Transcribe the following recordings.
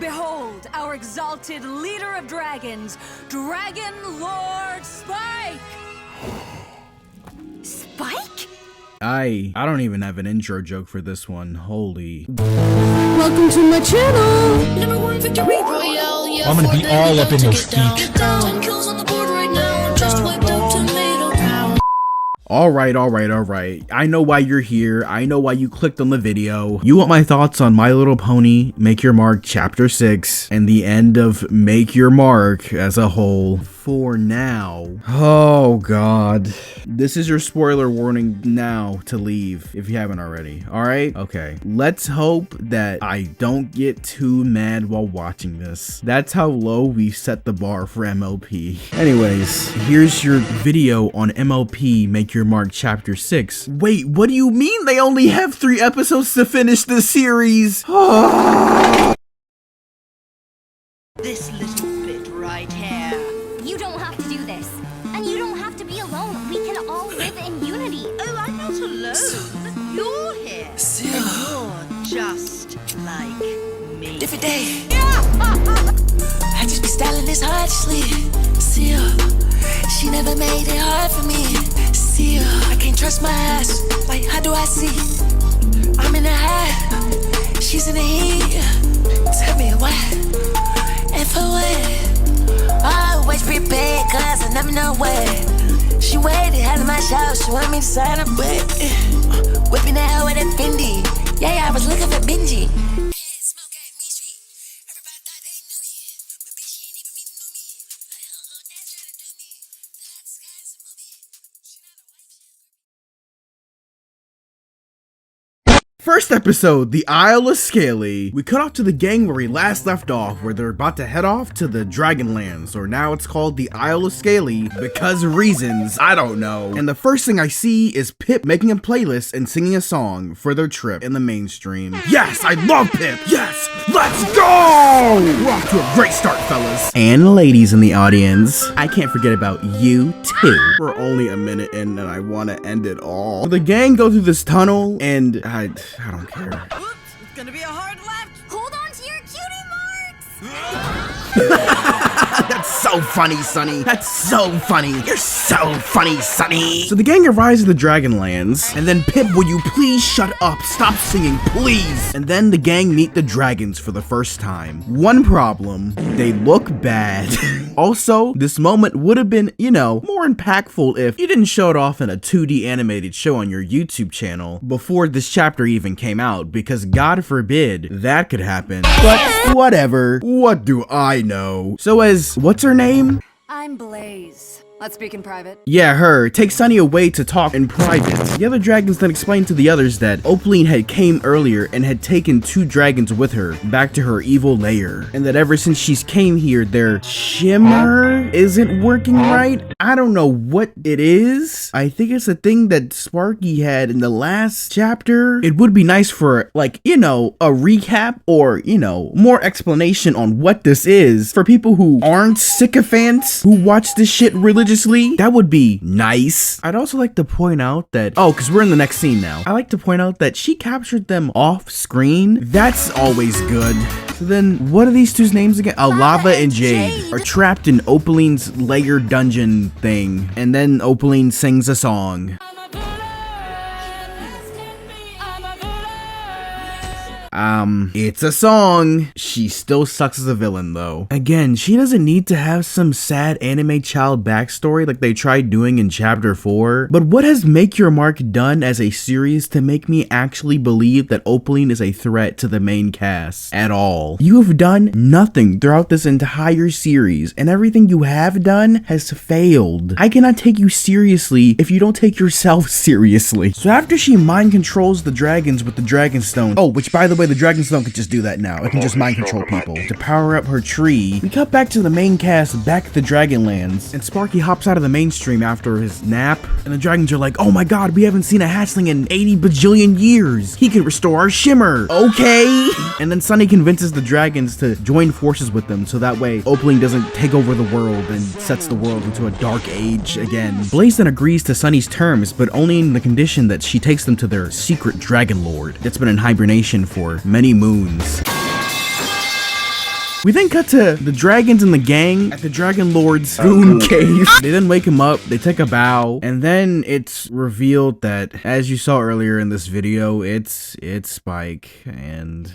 Behold, our exalted leader of dragons, Dragon Lord Spike! Spike? I don't even have an intro joke for this one. Holy. Welcome to my channel. #1 victory royale. Yeah, I'm gonna be all up in your feet. 10 kills on the board right now. Just wiped out tomato town. Alright. I know why you're here. I know why you clicked on the video. You want my thoughts on My Little Pony, Make Your Mark Chapter 6, and the end of Make Your Mark as a whole. For now. Oh god. This is your spoiler warning now to leave if you haven't already. Alright? Okay. Let's hope that I don't get too mad while watching this. That's how low we set the bar for MLP. Anyways, here's your video on MLP Make Your Mark Chapter 6. Wait, what do you mean they only have 3 episodes to finish this series? This little bit right here. You don't have to do this. And you don't have to be alone. We can all live in unity. Oh, I'm not alone. You're here. And you're just like me. Different day. I just be styling this hard to sleep. See her. She never made it hard for me. See her. I can't trust my eyes. Like, how do I see? I'm in the high. She's in the heat. Tell me why. And for what? Always prepared, cause I never know what. She waited, had in my shower, she wanted me to sign her butt. Whipping that hoe with a Fendi. Yeah, I was looking for Benji. First episode, the Isle of Scaly. We cut off to the gang where we last left off, where they're about to head off to the Dragonlands, or now it's called the Isle of Scaly because of reasons, I don't know. And the first thing I see is Pip making a playlist and singing a song for their trip in the mainstream. Yes, I love Pip. Yes, let's go! We're off to a great start, fellas. And ladies in the audience, I can't forget about you too. We're only a minute in and I want to end it all. The gang go through this tunnel and I don't care. Oops, it's gonna be a hard left. Hold on to your cutie marks! That's so funny, Sonny. That's so funny. You're so funny, Sonny. So the gang arrives at the Dragonlands, and then Pip, will you please shut up? Stop singing, please. And then the gang meet the dragons for the first time. One problem, they look bad. Also, this moment would have been, you know, more impactful if you didn't show it off in a 2D animated show on your YouTube channel before this chapter even came out, because God forbid that could happen. But whatever. What do I know? So as, what's her name? I'm Blaze. Let's speak in private. Yeah, her. Take Sunny away to talk in private. The other dragons then explained to the others that Opaline had came earlier and had taken 2 dragons with her back to her evil lair. And that ever since she's came here, their shimmer isn't working right. I don't know what it is. I think it's a thing that Sparky had in the last chapter. It would be nice for, like, you know, a recap or, you know, more explanation on what this is for people who aren't sycophants who watch this shit religiously. That would be nice. I'd also like to point out that, oh, because we're in the next scene now. I like to point out that she captured them off screen. That's always good. So then, what are these two's names again? Lava and Jade are trapped in Opaline's lair dungeon thing. And then Opaline sings a song. It's a song. She still sucks as a villain though. Again, she doesn't need to have some sad anime child backstory like they tried doing in chapter 4. But what has Make Your Mark done as a series to make me actually believe that Opaline is a threat to the main cast at all? You have done nothing throughout this entire series, and everything you have done has failed. I cannot take you seriously if you don't take yourself seriously. So after she mind controls the dragons with the dragon stone, oh, which by the way, the Dragonstone could just do that now. It can just mind control people. To power up her tree, we cut back to the main cast back at the Dragonlands, and Sparky hops out of the mainstream after his nap, and the dragons are like, oh my god, we haven't seen a hatchling in 80 bajillion years. He can restore our shimmer. Okay. And then Sunny convinces the dragons to join forces with them, so that way Opaline doesn't take over the world and sets the world into a dark age again. Blaze then agrees to Sunny's terms, but only in the condition that she takes them to their secret dragon lord that's been in hibernation for many moons. We then cut to the dragons and the gang at the Dragon Lord's Spoon Cave. They then wake him up, they take a bow, and then it's revealed that, as you saw earlier in this video, it's Spike, and...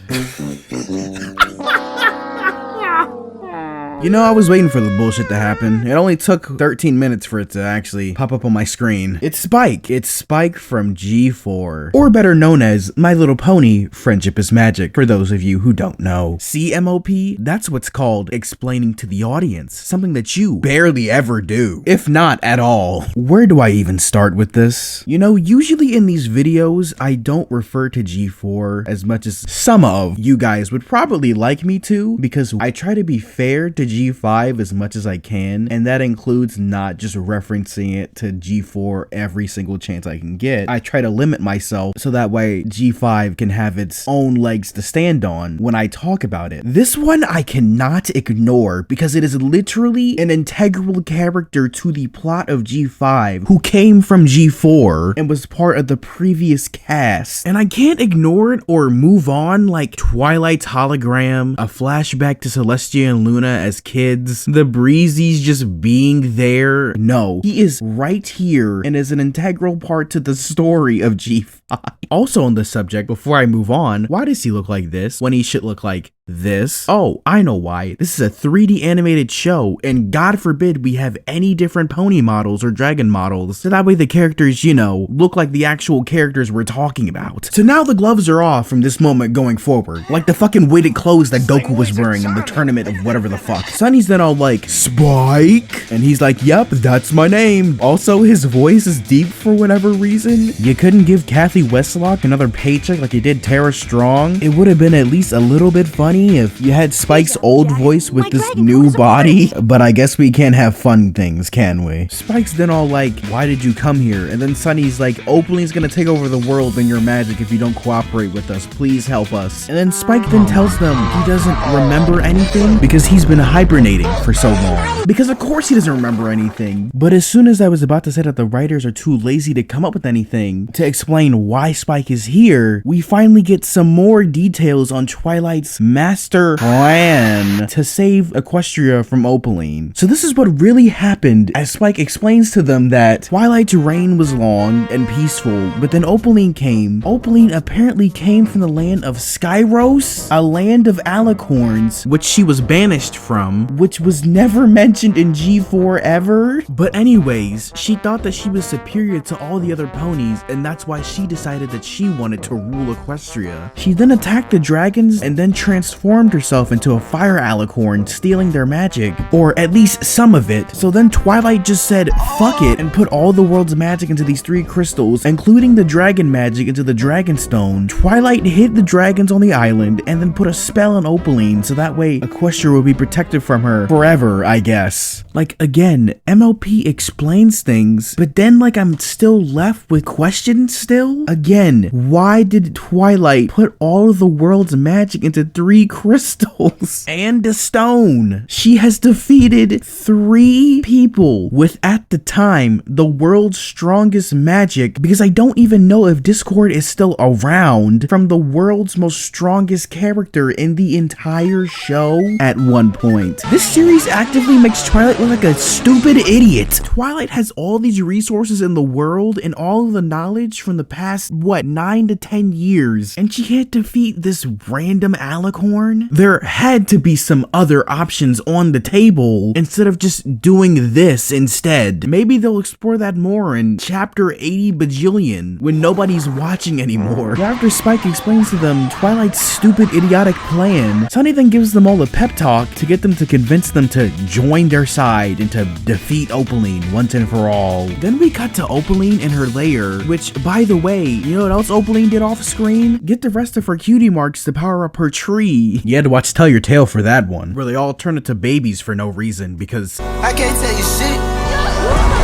You know, I was waiting for the bullshit to happen. It only took 13 minutes for it to actually pop up on my screen. It's Spike. It's Spike from G4. Or better known as My Little Pony, Friendship is Magic, for those of you who don't know. See, MLP? That's what's called explaining to the audience. Something that you barely ever do. If not at all. Where do I even start with this? You know, usually in these videos, I don't refer to G4 as much as some of you guys would probably like me to, because I try to be fair to G5 as much as I can, and that includes not just referencing it to G4 every single chance I can get. I try to limit myself so that way G5 can have its own legs to stand on when I talk about it. This one I cannot ignore because it is literally an integral character to the plot of G5 who came from G4 and was part of the previous cast, and I can't ignore it or move on like Twilight's hologram, a flashback to Celestia and Luna as kids, the Breezies just being there. No, he is right here and is an integral part to the story of G5. Also on this subject, before I move on, why does he look like this when he should look like this? Oh, I know why. This is a 3D animated show, and God forbid we have any different pony models or dragon models, so that way the characters, you know, look like the actual characters we're talking about. So now the gloves are off from this moment going forward, like the fucking weighted clothes that Goku was wearing in the tournament of whatever the fuck. Sunny's then all like, Spike? And he's like, yep, that's my name. Also, his voice is deep for whatever reason. You couldn't give Kathy Westlock another paycheck like you did Tara Strong? It would have been at least a little bit funny if you had Spike's old voice with this new body, but I guess we can't have fun things, can we? Spike's then all like, why did you come here? And then Sunny's like, Opaling's gonna take over the world and your magic if you don't cooperate with us. Please help us. And then Spike then tells them he doesn't remember anything because he's been hibernating for so long. Because of course he doesn't remember anything. But as soon as I was about to say that the writers are too lazy to come up with anything to explain why Spike is here, we finally get some more details on Twilight's master plan to save Equestria from Opaline. So this is what really happened, as Spike explains to them that Twilight's reign was long and peaceful, but then Opaline came. Opaline apparently came from the land of Skyros, a land of alicorns, which she was banished from, which was never mentioned in G4 ever. But anyways, she thought that she was superior to all the other ponies, and that's why she decided that she wanted to rule Equestria. She then attacked the dragons and then transformed herself into a fire alicorn, stealing their magic, or at least some of it. So then Twilight just said fuck it and put all the world's magic into these 3 crystals, including the dragon magic, into the dragon stone. Twilight hid the dragons on the island and then put a spell on Opaline so that way Equestria will be protected from her forever, I guess. Like, again, MLP explains things, but then like I'm still left with questions still. Again, why did Twilight put all of the world's magic into 3 crystals and a stone? She has defeated 3 people with, at the time, the world's strongest magic, because I don't even know if Discord is still around, from the world's most strongest character in the entire show at one point. This series actively makes Twilight look like a stupid idiot. Twilight has all these resources in the world and all of the knowledge from the past, what, 9 to 10 years, and she can't defeat this random alicorn? There had to be some other options on the table instead of just doing this instead. Maybe they'll explore that more in chapter 80 bajillion when nobody's watching anymore. After Spike explains to them Twilight's stupid idiotic plan, Sunny then gives them all a pep talk to get them to convince them to join their side and to defeat Opaline once and for all. Then we cut to Opaline in her lair, which, by the way, you know what else Opaline did off screen? Get the rest of her cutie marks to power up her tree. You had to watch Tell Your Tale for that one, where they all turn into babies for no reason because I can't tell you shit.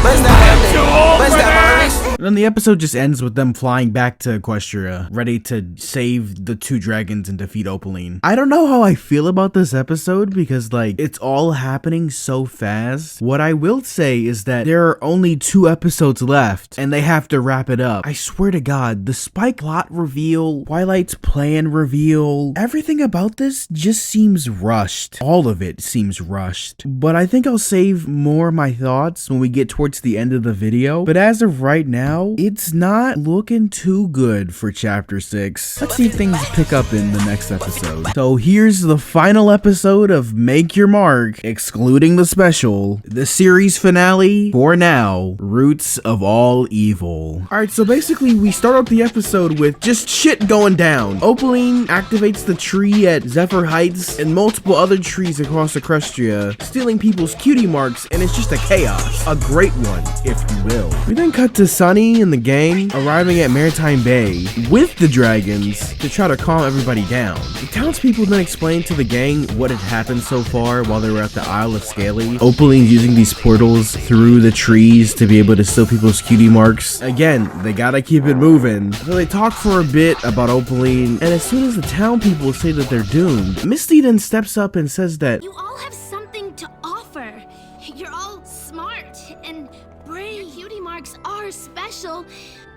But it's not happening. But it's not my wrist. And then the episode just ends with them flying back to Equestria, ready to save the 2 dragons and defeat Opaline. I don't know how I feel about this episode because, like, it's all happening so fast. What I will say is that there are only 2 episodes left and they have to wrap it up. I swear to God, the Spike plot reveal, Twilight's plan reveal, everything about this just seems rushed. All of it seems rushed. But I think I'll save more of my thoughts when we get towards the end of the video. But as of right now, it's not looking too good for chapter 6. Let's see if things pick up in the next episode. So here's the final episode of Make Your Mark, excluding the special, the series finale for now, Roots of All Evil. Alright, so basically we start out the episode with just shit going down. Opaline activates the tree at Zephyr Heights and multiple other trees across Equestria, stealing people's cutie marks, and it's just a chaos. A great one, if you will. We then cut to Sunny and the gang arriving at Maritime Bay with the dragons to try to calm everybody down. The townspeople then explain to the gang what had happened so far while they were at the Isle of Scaly. Opaline's using these portals through the trees to be able to steal people's cutie marks. Again, they gotta keep it moving. So they talk for a bit about Opaline, and as soon as the town people say that they're doomed, Misty then steps up and says that You all have something to offer. You're all smart and brave. Your cutie marks are special,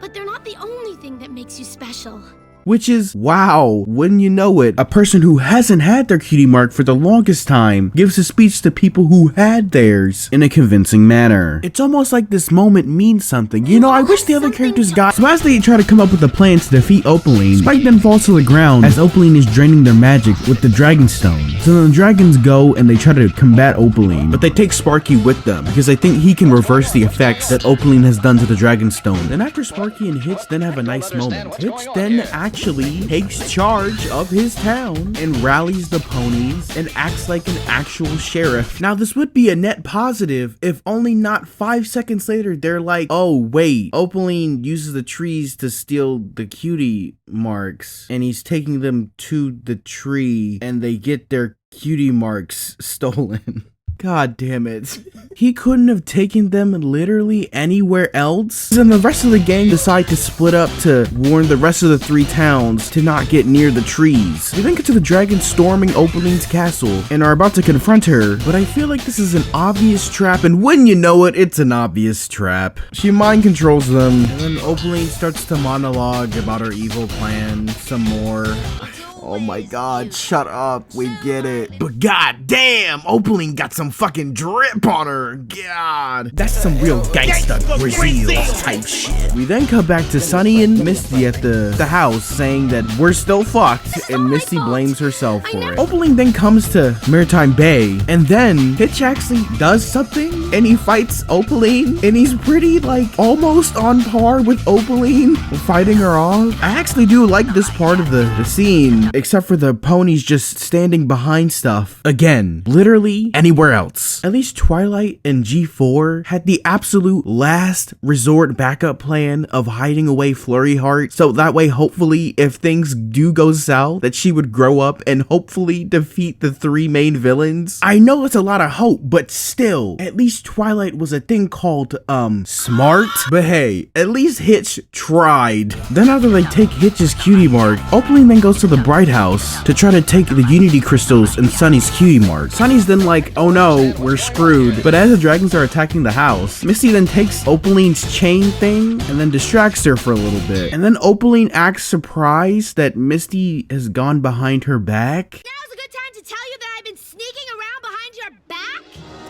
but they're not the only thing that makes you special. which is, wow, wouldn't you know it, a person who hasn't had their cutie mark for the longest time gives a speech to people who had theirs in a convincing manner. It's almost like this moment means something. You know, I wish the other characters got. So as they try to come up with a plan to defeat Opaline, Spike then falls to the ground as Opaline is draining their magic with the Dragon Stone. So then the dragons go and they try to combat Opaline, but they take Sparky with them because they think he can reverse the effects that Opaline has done to the Dragon Stone. And after Sparky and Hitch then have a nice moment, Hitch then actually takes charge of his town and rallies the ponies and acts like an actual sheriff. Now this would be a net positive if only not 5 seconds later they're like, oh wait, Opaline uses the trees to steal the cutie marks and he's taking them to the tree and they get their cutie marks stolen. God damn it. He couldn't have taken them literally anywhere else? Then the rest of the gang decide to split up to warn the rest of the 3 towns to not get near the trees. They then get to the dragon storming Opaline's castle and are about to confront her, but I feel like this is an obvious trap, and wouldn't you know it, it's an obvious trap. She mind controls them, and then Opaline starts to monologue about her evil plan some more. Oh my god, shut up, we get it. But god damn, Opaline got some fucking drip on her, god. That's some real gangsta Brazil type shit. We then come back to Sunny and Misty at the house saying that we're still fucked, and Misty blames herself for it. Opaline then comes to Maritime Bay, and then Hitch actually does something, and he fights Opaline, and he's pretty, like, almost on par with Opaline, fighting her off. I actually do like this part of the scene, except for the ponies just standing behind stuff. Again, literally anywhere else. At least Twilight and G4 had the absolute last resort backup plan of hiding away Flurry Heart, so that way hopefully if things do go south that she would grow up and hopefully defeat the 3 main villains. I know it's a lot of hope, but still, at least Twilight was a thing called smart. But hey, at least Hitch tried. Then after they take Hitch's cutie mark, Opaline then goes to the Bright House to try to take the Unity Crystals and Sunny's cutie mark. Sunny's then like, oh no, we're screwed. But as the dragons are attacking the house, Misty then takes Opaline's chain thing and then distracts her for a little bit. And then Opaline acts surprised that Misty has gone behind her back. Now's a good time to tell you that I've been sneaking around behind your back.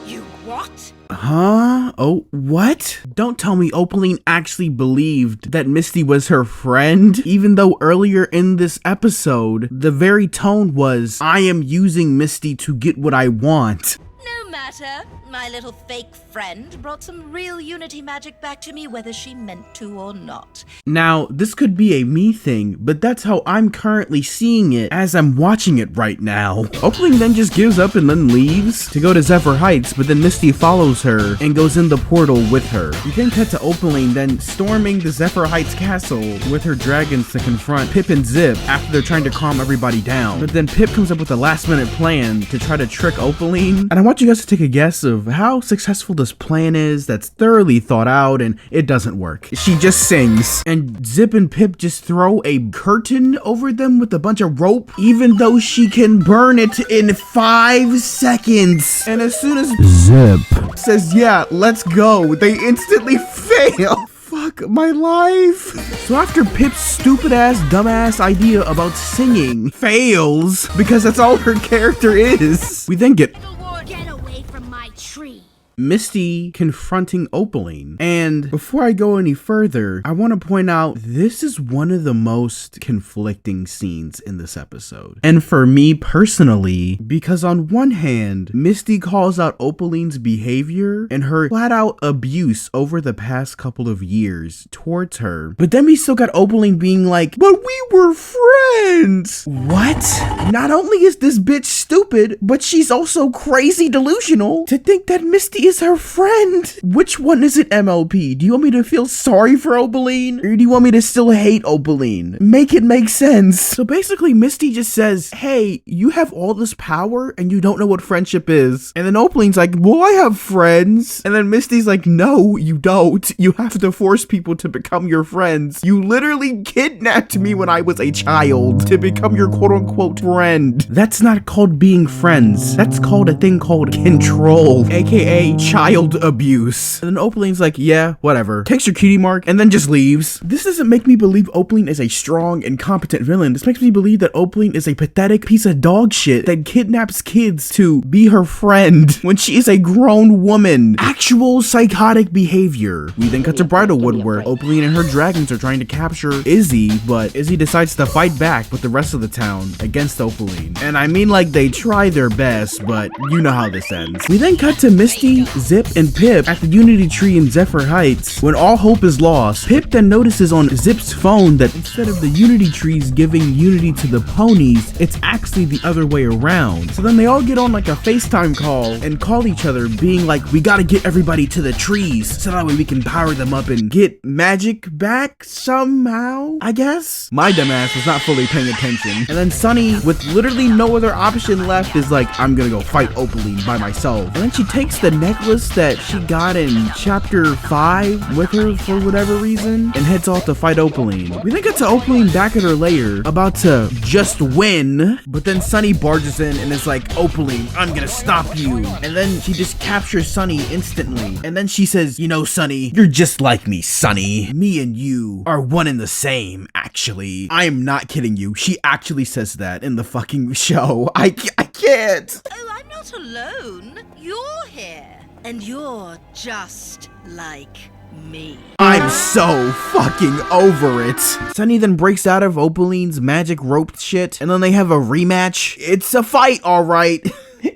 You what? Huh? Oh, what? Don't tell me Opaline actually believed that Misty was her friend, even though earlier in this episode, the very tone was, I am using Misty to get what I want. No matter. My little fake friend brought some real Unity magic back to me, whether she meant to or not. Now, this could be a me thing, but that's how I'm currently seeing it as I'm watching it right now. Opaline then just gives up and then leaves to go to Zephyr Heights, but then Misty follows her and goes in the portal with her. We then cut to Opaline then storming the Zephyr Heights castle with her dragons to confront Pip and Zip after they're trying to calm everybody down. But then Pip comes up with a last minute plan to try to trick Opaline, and I want you guys to take take a guess of how successful this plan is that's thoroughly thought out, and it doesn't work. She just sings, and Zip and Pip just throw a curtain over them with a bunch of rope, even though she can burn it in 5 seconds. And as soon as Zip says, yeah, let's go, they instantly fail. Fuck my life. So after Pip's stupid ass, dumbass idea about singing fails, because that's all her character is, we then get Get away from my tree. Misty confronting Opaline. And before I go any further, I want to point out this is one of the most conflicting scenes in this episode. And for me personally, because on one hand, Misty calls out Opaline's behavior and her flat out abuse over the past couple of years towards her. But then we still got Opaline being like, but we were friends. What? Not only is this bitch stupid, but she's also crazy delusional to think that Misty is her friend. Which one is it, MLP? Do you want me to feel sorry for Opaline? Or do you want me to still hate Opaline? Make it make sense. So basically, Misty just says, hey, you have all this power and you don't know what friendship is. And then Opaline's like, well, I have friends. And then Misty's like, no, you don't. You have to force people to become your friends. You literally kidnapped me when I was a child to become your quote-unquote friend. That's not called being friends. That's called a thing called control, aka child abuse. And then Opaline's like, yeah, whatever. Takes her cutie mark and then just leaves. This doesn't make me believe Opaline is a strong and competent villain. This makes me believe that Opaline is a pathetic piece of dog shit that kidnaps kids to be her friend when she is a grown woman. Actual psychotic behavior. We then cut to Bridalwood where Opaline and her dragons are trying to capture Izzy, but Izzy decides to fight back with the rest of the town against Opaline. And I mean, like, they try their best, but you know how this ends. We then cut to Misty, Zip, and Pip at the Unity Tree in Zephyr Heights. When all hope is lost, Pip then notices on Zip's phone that instead of the Unity Trees giving Unity to the ponies, it's actually the other way around. So then they all get on like a FaceTime call and call each other being like, we gotta get everybody to the trees so that way we can power them up and get magic back somehow, I guess? My dumbass was not fully paying attention. And then Sunny, with literally no other option left, is like, I'm gonna go fight Opaline by myself. And then she takes the necklace that she got in chapter 5 with her for whatever reason and heads off to fight Opaline. We then get to Opaline back at her lair, about to just win, but then Sunny barges in and is like, Opaline, I'm gonna stop you. And then she just captures Sunny instantly. And then she says, you know, Sunny, you're just like me, Sunny. Me and you are one and the same, actually. I am not kidding you. She actually says that in the fucking show. I can't. Oh, I'm not alone. You're here. And you're just like me. I'm so fucking over it. Sunny then breaks out of Opaline's magic rope shit, and then they have a rematch. It's a fight, alright.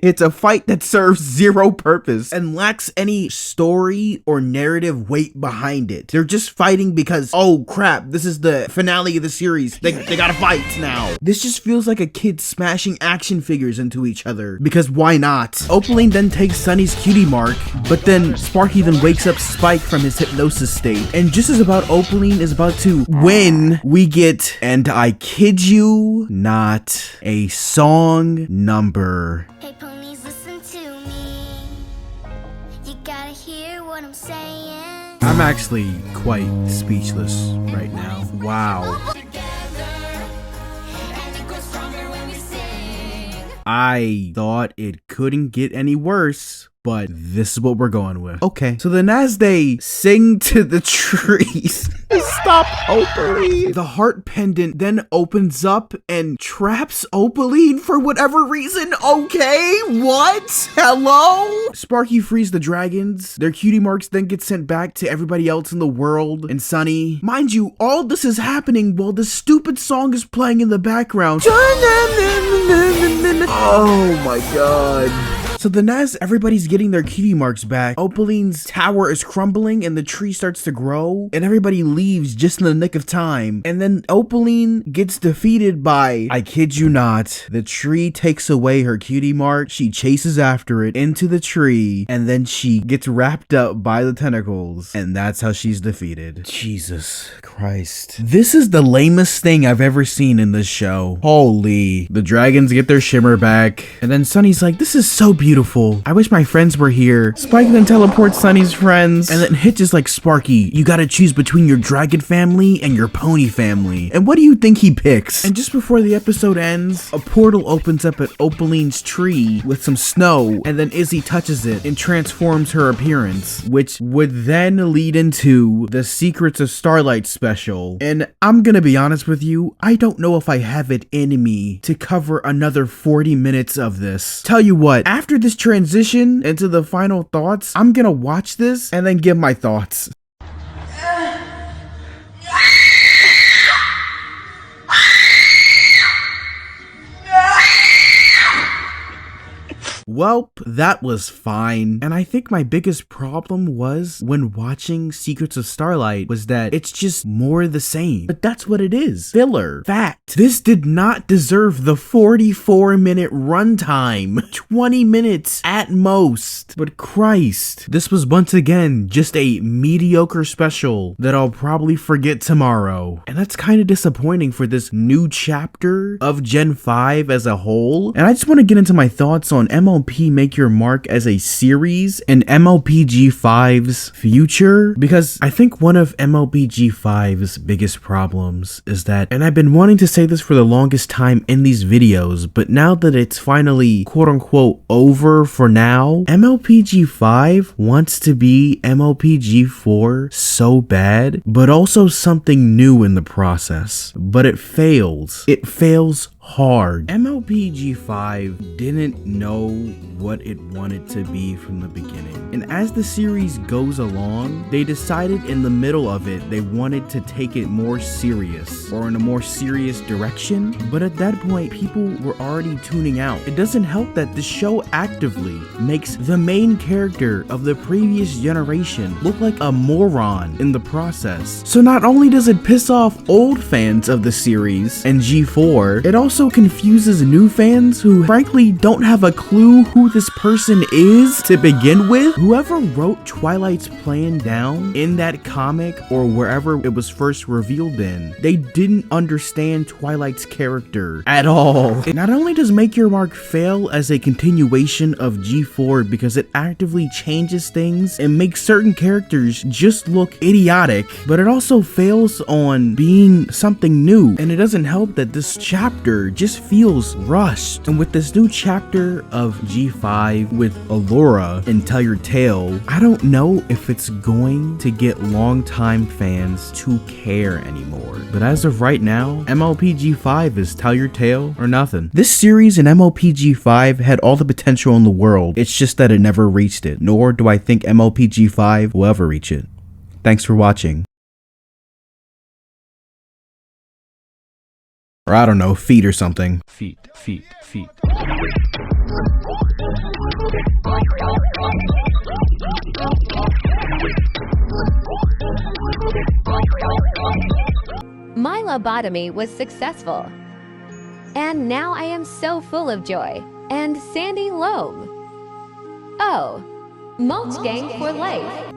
It's a fight that serves zero purpose and lacks any story or narrative weight behind it. They're just fighting because, oh crap, this is the finale of the series. They gotta fight now. This just feels like a kid smashing action figures into each other, because why not? Opaline then takes Sunny's cutie mark, but then Sparky then wakes up Spike from his hypnosis state. And just as about Opaline is about to win, we get, and I kid you not, a song number. Hey ponies, listen to me. You gotta hear what I'm saying. I'm actually quite speechless right now. Wow. I thought it couldn't get any worse, but this is what we're going with. Okay. So then as they sing to the trees, stop Opaline, the heart pendant then opens up and traps Opaline for whatever reason. Okay, what? Hello? Sparky frees the dragons. Their cutie marks then get sent back to everybody else in the world and Sunny. Mind you, all this is happening while the stupid song is playing in the background. Oh my god. So then as everybody's getting their cutie marks back, Opaline's tower is crumbling and the tree starts to grow and everybody leaves just in the nick of time. And then Opaline gets defeated by, I kid you not, the tree takes away her cutie mark. She chases after it into the tree and then she gets wrapped up by the tentacles and that's how she's defeated. Jesus Christ. This is the lamest thing I've ever seen in this show. Holy. The dragons get their shimmer back and then Sunny's like, this is so beautiful. beautiful. I wish my friends were here. Spike then teleports Sunny's friends, and then Hitch is like, Sparky, you gotta choose between your dragon family and your pony family. And what do you think he picks? And just before the episode ends, a portal opens up at Opaline's tree with some snow, and then Izzy touches it and transforms her appearance, which would then lead into the Secrets of Starlight special. And I'm gonna be honest with you, I don't know if I have it in me to cover another 40 minutes of this. Tell you what, after this transition into the final thoughts, I'm gonna watch this and then give my thoughts. Welp, that was fine. And I think my biggest problem was when watching Secrets of Starlight was that it's just more the same. But that's what it is. Filler. Fact. This did not deserve the 44-minute runtime. 20 minutes at most. But Christ, this was once again just a mediocre special that I'll probably forget tomorrow. And that's kind of disappointing for this new chapter of Gen 5 as a whole. And I just want to get into my thoughts on MLP Make Your Mark as a series and MLP G5's future, because I think one of MLP G5's biggest problems is that, and I've been wanting to say this for the longest time in these videos, but now that it's finally quote unquote over for now, MLP G5 wants to be MLP G4 so bad, but also something new in the process, but it fails. It fails hard. MLP G5 didn't know what it wanted to be from the beginning. And as the series goes along, they decided in the middle of it they wanted to take it more serious or in a more serious direction. But at that point, people were already tuning out. It doesn't help that the show actively makes the main character of the previous generation look like a moron in the process. So not only does it piss off old fans of the series and G4, it also confuses new fans who frankly don't have a clue who this person is to begin with. Whoever wrote Twilight's plan down in that comic or wherever it was first revealed in, they didn't understand Twilight's character at all. It not only does Make Your Mark fail as a continuation of G4 because it actively changes things and makes certain characters just look idiotic, but it also fails on being something new. And it doesn't help that this chapter just feels rushed. And with this new chapter of G5 with Allura and Tell Your Tale, I don't know if it's going to get longtime fans to care anymore. But as of right now, MLP G5 is Tell Your Tale or nothing. This series in MLP G5 had all the potential in the world. It's just that it never reached it. Nor do I think MLP G5 will ever reach it. Thanks for watching. Or I don't know, feet or something. Feet. My lobotomy was successful. And now I am so full of joy. And Sandy Loam. Oh, Mulch Gang for life.